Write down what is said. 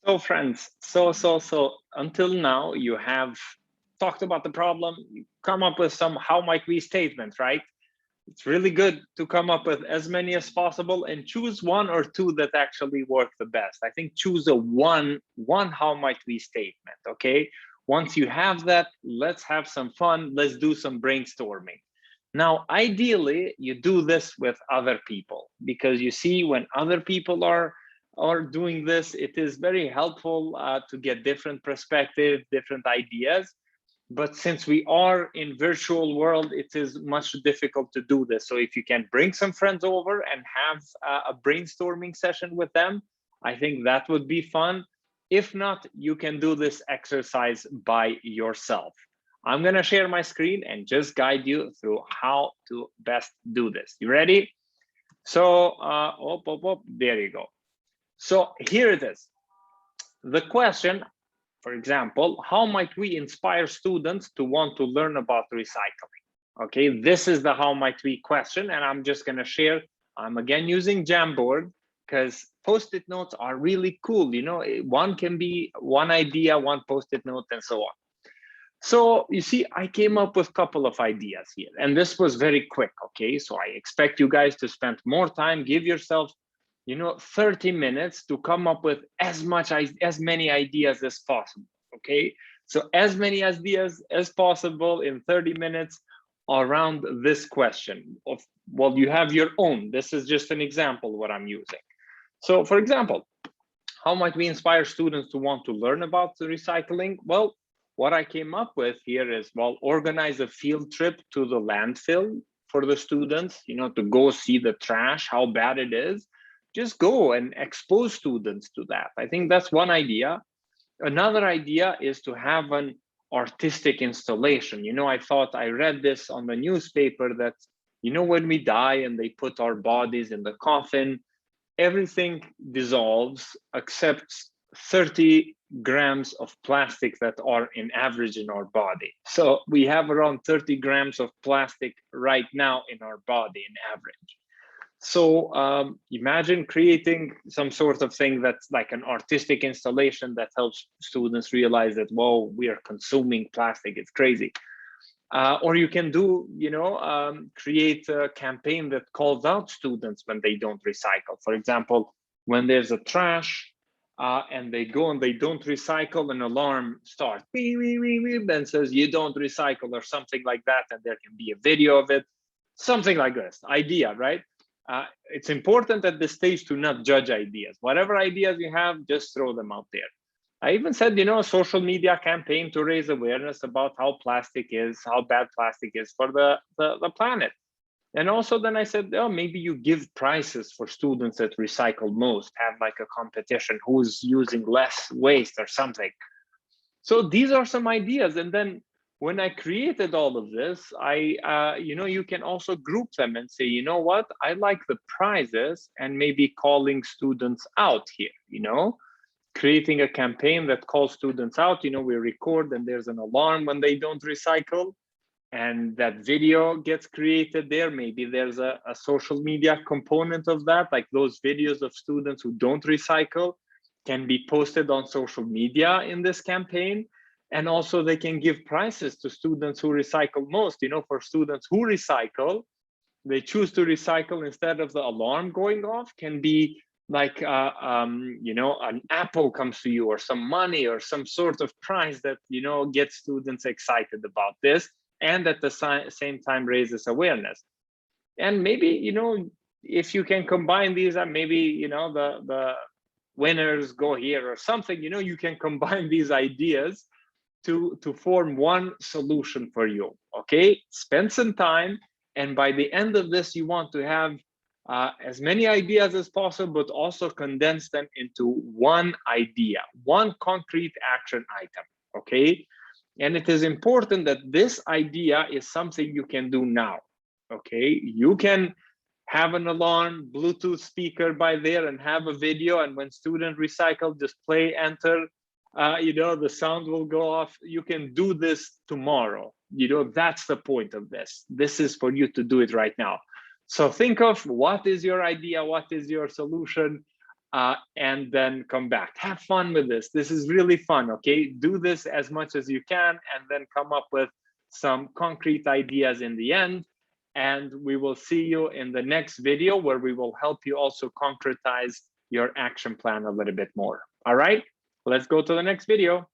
So friends, so until now you have talked about the problem, you come up with some how might we statements, right? It's really good to come up with as many as possible and choose one or two that actually work the best. I think choose a one how might we statement, okay? Once you have that, let's have some fun, let's do some brainstorming. Now, ideally, you do this with other people because you see when other people are doing this, it is very helpful to get different perspective, different ideas. But since we are in virtual world, it is much difficult to do this. So if you can bring some friends over and have a brainstorming session with them, I think that would be fun. If not, you can do this exercise by yourself. I'm going to share my screen and just guide you through how to best do this. You ready? So, there you go. So here it is. The question, for example, how might we inspire students to want to learn about recycling? Okay, this is the how might we question, and I'm just going to share. I'm again using Jamboard because post-it notes are really cool. You know, one can be one idea, one post-it note, and so on. So you see, I came up with a couple of ideas here, and this was very quick. Okay, so I expect you guys to spend more time, give yourself 30 minutes to come up with as many ideas as possible. Okay, so as many ideas as possible in 30 minutes around this question of, well, you have your own. This is just an example what I'm using. So for example, how might we inspire students to want to learn about the recycling? Well, what I came up with here is, well, organize a field trip to the landfill for the students, to go see the trash, how bad it is. Just go and expose students to that. I think that's one idea. Another idea is to have an artistic installation. I read this on the newspaper that, when we die and they put our bodies in the coffin, everything dissolves except 30 grams of plastic that are in average in our body. So we have around 30 grams of plastic right now in our body in average. So imagine creating some sort of thing that's like an artistic installation that helps students realize that, whoa, we are consuming plastic. It's crazy. Or you can do, create a campaign that calls out students when they don't recycle. For example, when there's a trash and they go and they don't recycle, an alarm starts, beep, beep, beep, beep, and says you don't recycle or something like that. And there can be a video of it, something like this idea, right? It's important at this stage to not judge ideas. Whatever ideas you have, just throw them out there. I even said, a social media campaign to raise awareness about how plastic is, how bad plastic is for the planet. And also then I said, oh, maybe you give prizes for students that recycle most, have like a competition, who's using less waste or something. So these are some ideas. And then when I created all of this, you can also group them and say, you know what, I like the prizes and maybe calling students out here, creating a campaign that calls students out. We record and there's an alarm when they don't recycle, and that video gets created there. Maybe there's a social media component of that, like those videos of students who don't recycle can be posted on social media in this campaign. And also they can give prizes to students who recycle most. For students who recycle, they choose to recycle instead of the alarm going off, can be like, an apple comes to you or some money or some sort of prize that, gets students excited about this and at the same time raises awareness. And maybe, if you can combine these, and maybe, the winners go here or something, you can combine these ideas to form one solution for you. Okay, spend some time, and by the end of this, you want to have as many ideas as possible, but also condense them into one idea, one concrete action item. Okay, and it is important that this idea is something you can do now. Okay, you can have an alarm, Bluetooth speaker by there, and have a video, and when student recycle, just play enter. The sound will go off. You can do this tomorrow. That's the point of this. This is for you to do it right now. So think of what is your idea, what is your solution, and then come back. Have fun with this. This is really fun, okay? Do this as much as you can and then come up with some concrete ideas in the end. And we will see you in the next video where we will help you also concretize your action plan a little bit more. All right, let's go to the next video.